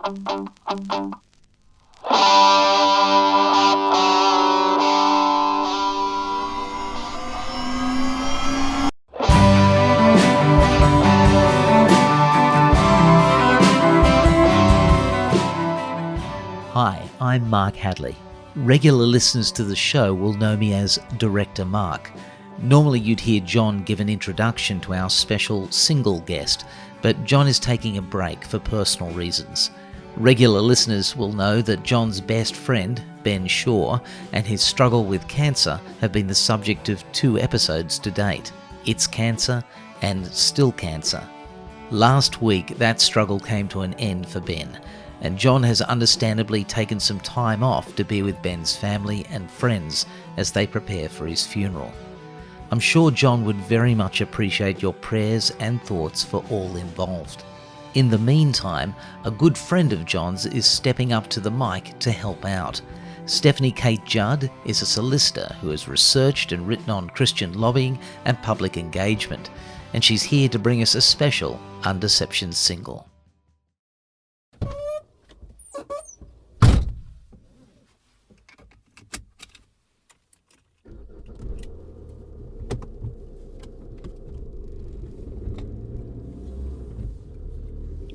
Hi, I'm Mark Hadley. Regular listeners to the show will know me as Director Mark. Normally you'd hear John give an introduction to our special single guest, but John is taking a break for personal reasons. Regular listeners will know that John's best friend, Ben Shaw, and his struggle with cancer have been the subject of 2 episodes to date. It's Cancer and Still Cancer. Last week, that struggle came to an end for Ben, and John has understandably taken some time off to be with Ben's family and friends as they prepare for his funeral. I'm sure John would very much appreciate your prayers and thoughts for all involved. In the meantime, a good friend of John's is stepping up to the mic to help out. Stephanie Kate Judd is a solicitor who has researched and written on Christian lobbying and public engagement, and she's here to bring us a special Undeception single.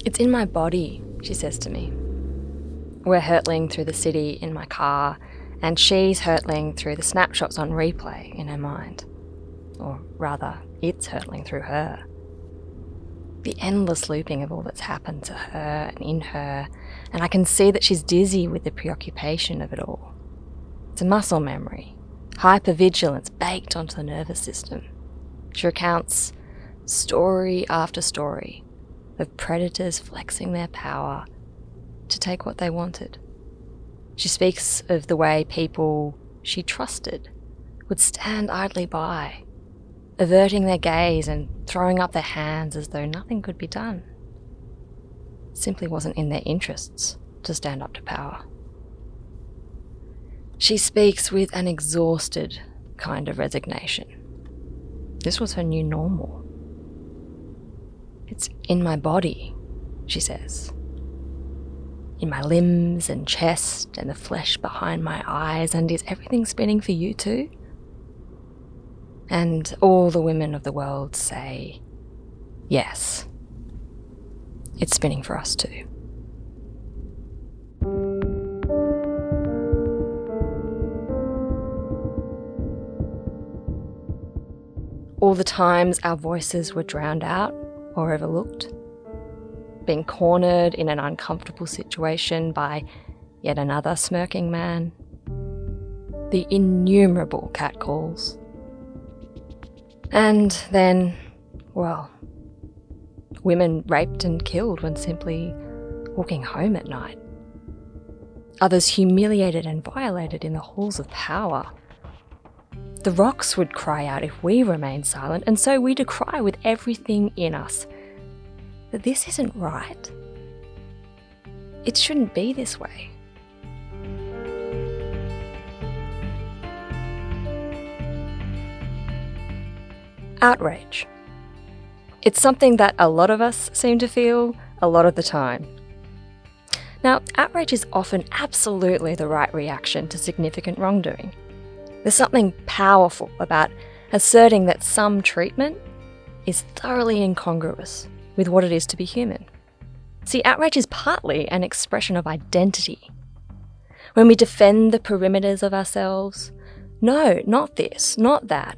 It's in my body, she says to me. We're hurtling through the city in my car, and she's hurtling through the snapshots on replay in her mind. Or rather, it's hurtling through her. The endless looping of all that's happened to her and in her, and I can see that she's dizzy with the preoccupation of it all. It's a muscle memory, hypervigilance baked onto the nervous system. She recounts story after story of predators flexing their power to take what they wanted. She speaks of the way people she trusted would stand idly by, averting their gaze and throwing up their hands as though nothing could be done. It simply wasn't in their interests to stand up to power. She speaks with an exhausted kind of resignation. This was her new normal. It's in my body, she says. In my limbs and chest and the flesh behind my eyes, and is everything spinning for you too? And all the women of the world say, yes, it's spinning for us too. All the times our voices were drowned out or overlooked, being cornered in an uncomfortable situation by yet another smirking man, the innumerable catcalls. And then, well, women raped and killed when simply walking home at night. Others humiliated and violated in the halls of power. The rocks would cry out if we remained silent, and so we decry with everything in us that this isn't right. It shouldn't be this way. Outrage. It's something that a lot of us seem to feel a lot of the time. Now, outrage is often absolutely the right reaction to significant wrongdoing. There's something powerful about asserting that some treatment is thoroughly incongruous with what it is to be human. See, outrage is partly an expression of identity. When we defend the perimeters of ourselves, no, not this, not that,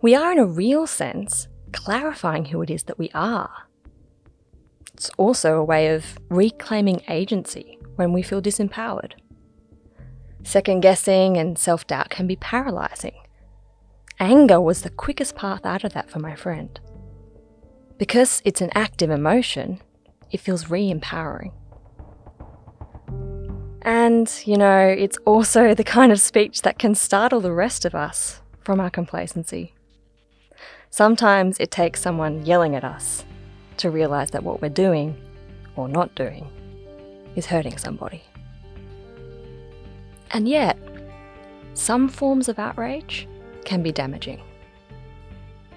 we are in a real sense clarifying who it is that we are. It's also a way of reclaiming agency when we feel disempowered. Second-guessing and self-doubt can be paralysing. Anger was the quickest path out of that for my friend. Because it's an active emotion, it feels re-empowering. And, it's also the kind of speech that can startle the rest of us from our complacency. Sometimes it takes someone yelling at us to realise that what we're doing, or not doing, is hurting somebody. And yet, some forms of outrage can be damaging.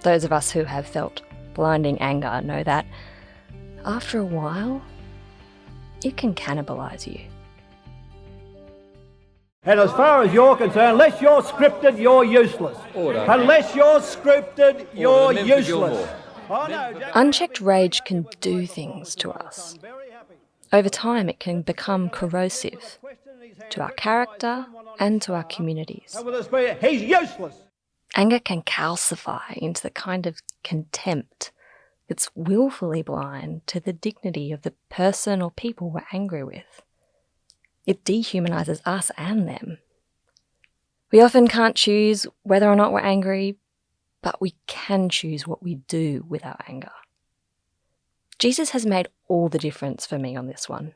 Those of us who have felt blinding anger know that, after a while, it can cannibalise you. And as far as you're concerned, unless you're scripted, you're useless. Order. Unless you're scripted, you're Memphis useless. Unchecked rage can do things to us. Over time, it can become corrosive to our character and to our communities. He's useless. Anger can calcify into the kind of contempt that's willfully blind to the dignity of the person or people we're angry with. It dehumanises us and them. We often can't choose whether or not we're angry, but we can choose what we do with our anger. Jesus has made all the difference for me on this one.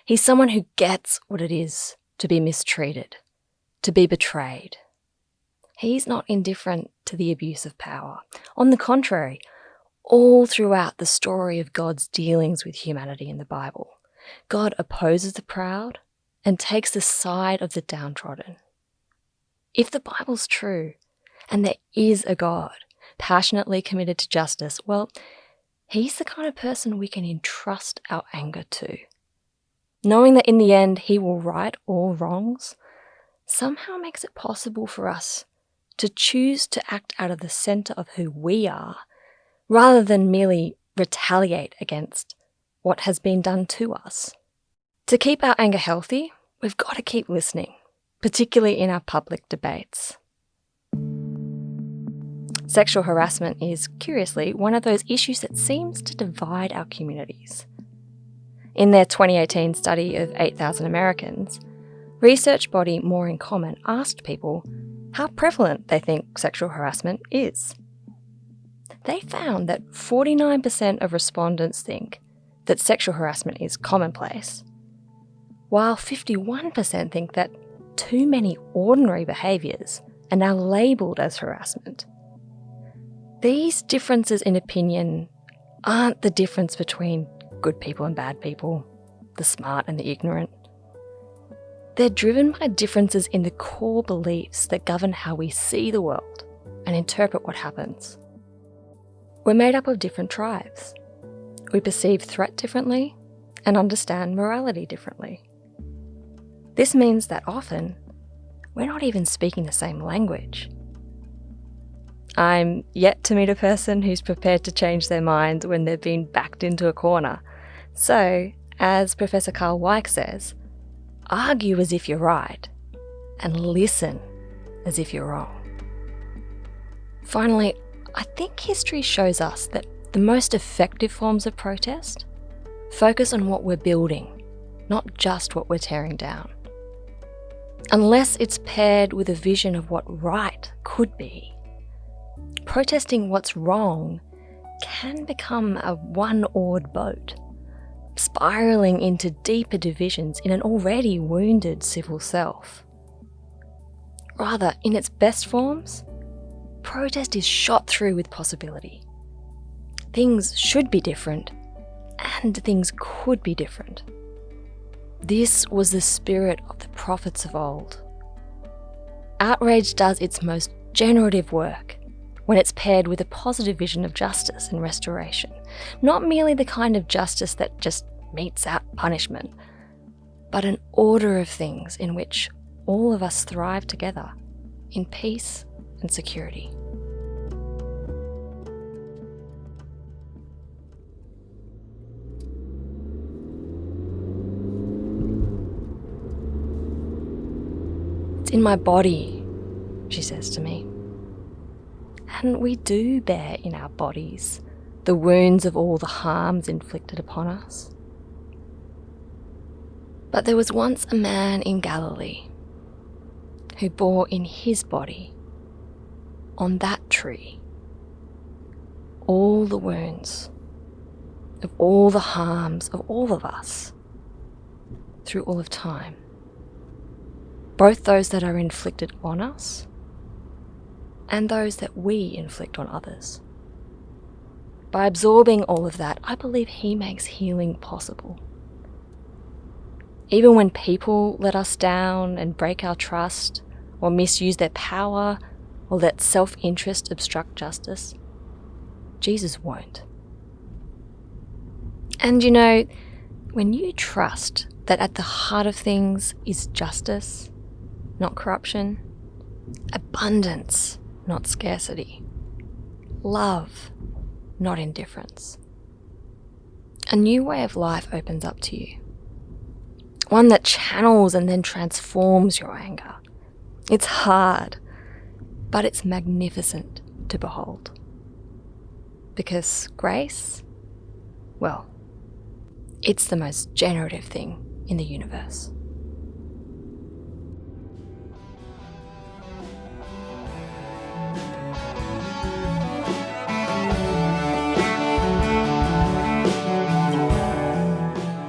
He's someone who gets what it is to be mistreated, to be betrayed. He's not indifferent to the abuse of power. On the contrary, all throughout the story of God's dealings with humanity in the Bible, God opposes the proud and takes the side of the downtrodden. If the Bible's true, and there is a God passionately committed to justice, well, he's the kind of person we can entrust our anger to. Knowing that in the end he will right all wrongs somehow makes it possible for us to choose to act out of the centre of who we are, rather than merely retaliate against what has been done to us. To keep our anger healthy, we've got to keep listening, particularly in our public debates. Sexual harassment is, curiously, one of those issues that seems to divide our communities. In their 2018 study of 8,000 Americans, research body More in Common asked people how prevalent they think sexual harassment is. They found that 49% of respondents think that sexual harassment is commonplace, while 51% think that too many ordinary behaviours are now labelled as harassment. These differences in opinion aren't the difference between good people and bad people, the smart and the ignorant. They're driven by differences in the core beliefs that govern how we see the world and interpret what happens. We're made up of different tribes. We perceive threat differently and understand morality differently. This means that often we're not even speaking the same language. I'm yet to meet a person who's prepared to change their mind when they've been backed into a corner. So, as Professor Carl Weick says, argue as if you're right and listen as if you're wrong. Finally, I think history shows us that the most effective forms of protest focus on what we're building, not just what we're tearing down. Unless it's paired with a vision of what right could be, protesting what's wrong can become a one-oared boat, spiralling into deeper divisions in an already wounded civil self. Rather, in its best forms, protest is shot through with possibility. Things should be different, and things could be different. This was the spirit of the prophets of old. Outrage does its most generative work when it's paired with a positive vision of justice and restoration, not merely the kind of justice that just metes out punishment, but an order of things in which all of us thrive together in peace and security. It's in my body, she says to me. And we do bear in our bodies the wounds of all the harms inflicted upon us. But there was once a man in Galilee who bore in his body, on that tree, all the wounds of all the harms of all of us through all of time. Both those that are inflicted on us and those that we inflict on others. By absorbing all of that, I believe he makes healing possible. Even when people let us down and break our trust, or misuse their power, or let self-interest obstruct justice, Jesus won't. And you know, When you trust that at the heart of things is justice, not corruption, abundance, not scarcity, love, not indifference, a new way of life opens up to you. One that channels and then transforms your anger. It's hard, but it's magnificent to behold. Because grace, well, it's the most generative thing in the universe.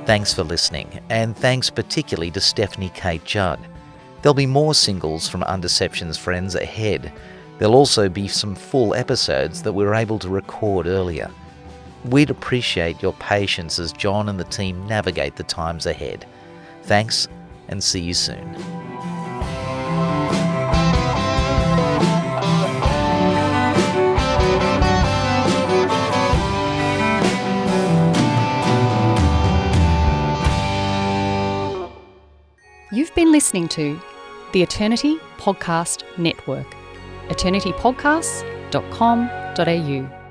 Thanks for listening, and thanks particularly to Stephanie Kate Judd. There'll be more singles from Undeception's friends ahead. There'll also be some full episodes that we were able to record earlier. We'd appreciate your patience as John and the team navigate the times ahead. Thanks, and see you soon. You've been listening to the Eternity Podcast Network, eternitypodcasts.com.au.